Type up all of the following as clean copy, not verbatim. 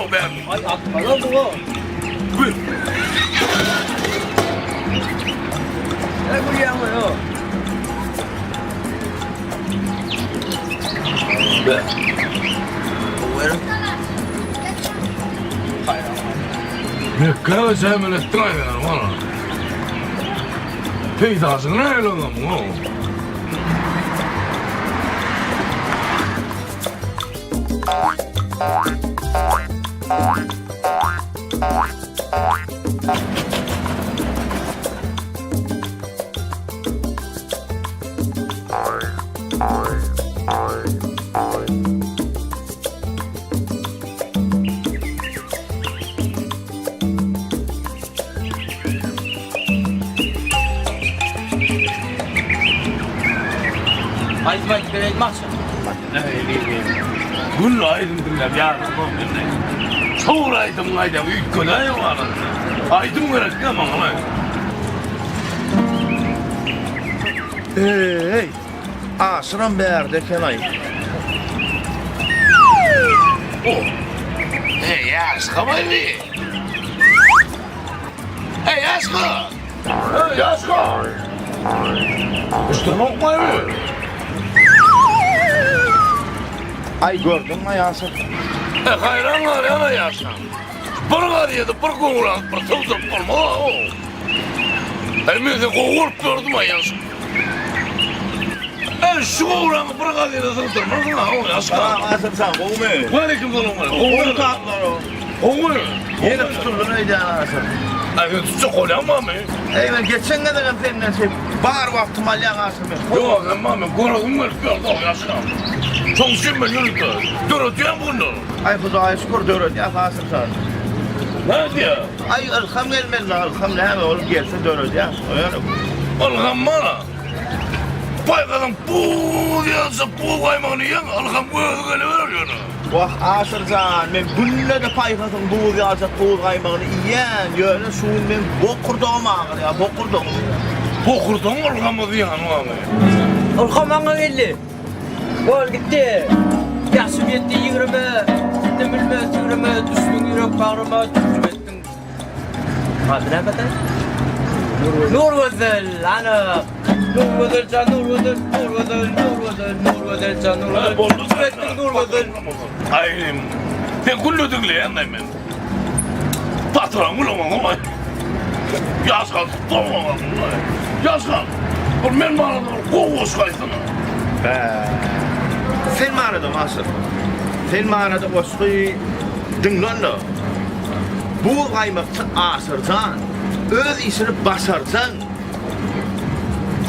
o ben. Ay atma lan bu. Buyur. Ne bu yağmur o? Be. Buyurun. Ne kadar sevmen ettiğine bana. Peydasın ne öyle adam o? Haydi bak böyle mahşer. Gün aydındır ya. Çoğur aydın ayda büyük kadar var. Aydın olarak ne ama? Hey, asıran berde kenay. Oh. Hey Yaska baby. Hey Yaska. Hey Yaska. İşte ne koyuyor? Ay gördün mü Yasir? Hayranlar yana Yaska. Bir gadiye de bir kovuran bir tavzır olma o. Elmeze kovurup gördüm Yaska. Şu kovuran bir gadiye de tavzırmazsın ha o Yaska. Asır sen kovme. Aleyküm selam. Kovme tatlar o. Kovme. Yine tutuldun öyle Asır. Ay tutacak olamam mı? Ey ben geçen de ben senden şey bar vaktim alyan Asır. Yok ama ben koradım var gördüm Yaska. Çok şimdi yürüdü. Dörtüyen bunu. Ay bu da ay şükür dörün ya Asır sen. Ne diyor? Ay alham gelmez la alham ne hemen olup gelse dörün ya. Öyle. Alham bana. Paykadan bu diyorsa bu kaymağını yiyen alham bu öyle veriyor. Vah Asır sen ben bununla da paykasın bu yazık bu kaymağını yiyen yöne şun ben bokurdum ağır ya bokurdum. Bu kurtan alhamı diyen var. Orkam bana geldi. Gol gitti. Yaşım yetti yürüme. Demirme yürüme. Düştün yürek bağrıma. Düştüm ettin. Adı ne beden? Nur Özel. Ana. Nur Özel can Nur Özel. Nur Özel. Nur Özel. Nur Özel can Nur Özel. Düştüm ettin Nur Özel. Aynen. Ben kullu tıklayan ben. Patron bulamadım ama. Yazgan tutamadım. Yazgan. Bu ben bana kovuz kaysana. Sen mi aradın Asır? Sen mi aradın o suyu dinlönle? Bu kaymaktan asırsan, öz işini basarsan,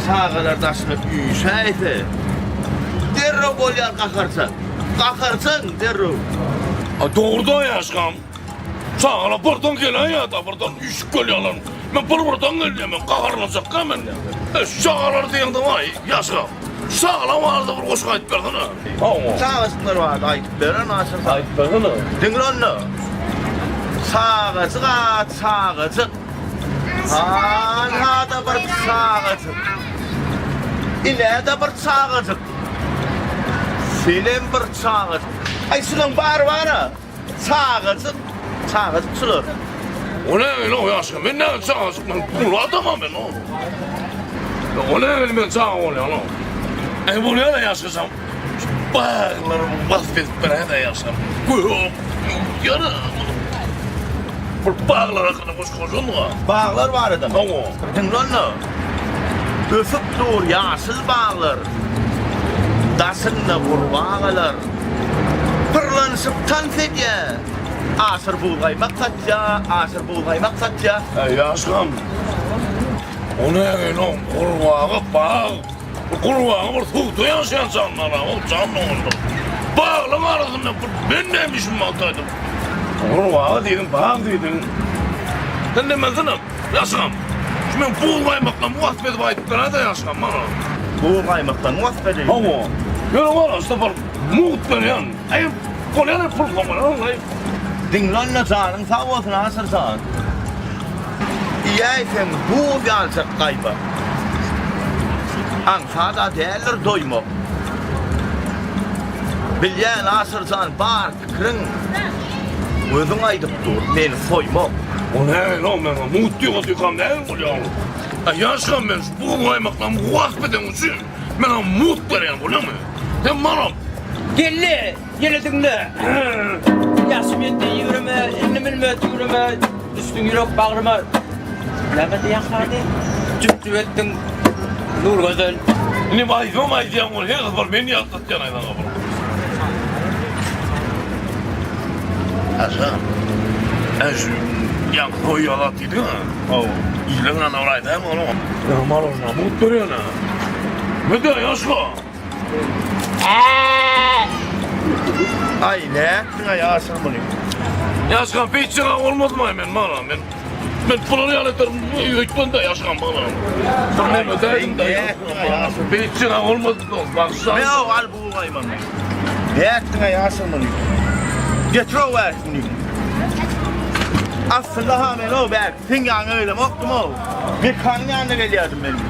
sağalar taşını üyüşeydi. Derro bolyar kakarsan derro. Doğrudan Yazgan. Sağla buradan gelen ya da buradan üç geliyorlar. Ben buradan geliyorum. Ben kakarlanacak hemen ya. Sağlar diyen de var Yazgan. Sağla vardı bir koşu ayıp verdin ha. Tamam. Sağasınlar vardı ayıp veren asırsan. Ayıp verdin ha. Dinlönle. Sağası kat, sağası. Hala da bir sağası. İle de bir sağası. Senin bir sağası. Ay senin var ha. Sağası. Sağası sılır. O ne öyle o Yazgan? Ben ne sağlasın? Ben kulu adamım ben o. O ne öyle ben sağ oluyor lan? Bu ne Yazgan? Bağlarım vazgeçip ben de Yazgan. Yok. Yarı. Bu bağlara kadar koşun mu? Bağlar var adam. Tamam. Dinlönle. Öfüp dur yasız bağlar. Dasınla kurbağalar. Pırlansıp tanfedye. Asır buğay maksatça, asır buğay maksatça. Yazgan. O ne öyle o? Kurbağa bağ. Kurbağa bir tuğdu yaşayan canlara. O canlı oldu. Bağlım arasında ben neymişim maltaydım. Kurbağa dedim, bağ dedim. Sen demedin mi? Yazgan. Şimdi bu kaymakla muhabbet vayetlerine de Yazgan bana. Bu kaymaktan muhabbet edin. Ama yürü var işte var. Muhtemelen. Ay, kolyanı pırlamadan. Dinlönle canın sağ olsun asırsan. İyiysen bu yansık kayba. Ansada değerler doyma. Bilyen asırsan bar fikrin. Özün aydıp dur, beni soyma. O ne lan ben mutlu oldukam ne oluyor? Yaşkan ben bu aymakla muhabbeten için ben mutlu yani biliyor musun? Sen bana Gelli, geledin de. Yaşım yetti, yürüme, elimi yürüme, üstün yürek bağrıma. Leveti yakladı, cüp ettin, nur güzel. ne bayzım ayacağım onu her zaman beni yaktırtacaksın aydan kapı. Aşkım, şu yan koyu alattıydı ha. O ilan orayı değil mi oğlum? Ya malona mutlu ya ne? Ne diyor yaşka? Ay ne ettin ay Hasan bunu? Yaşkan bir çırak olmaz mı hemen bana? Ben pulunu alıtırım, yüklen de yaşkan bana. Ben ödeyim de yaşkan. Bir çırak olmaz mı? Bak sen. Ne o al bu hayvan? Ne ettin ay Hasan bunu? Getir o ver bunu. Aslında hemen o ver. Fingan öyle moktum o. Bir kanın yanına geliyordum benim.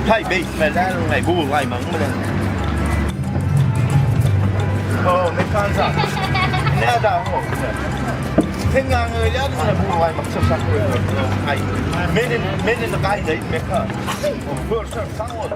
Hay beytmeden bu hayvan mı lan? Oh, ne kanza? Ne adam o? Fingan öyle adı bu hayvan sıçak öyle. Ay, benim de gayrı etmek ha. Görsen sağ ol.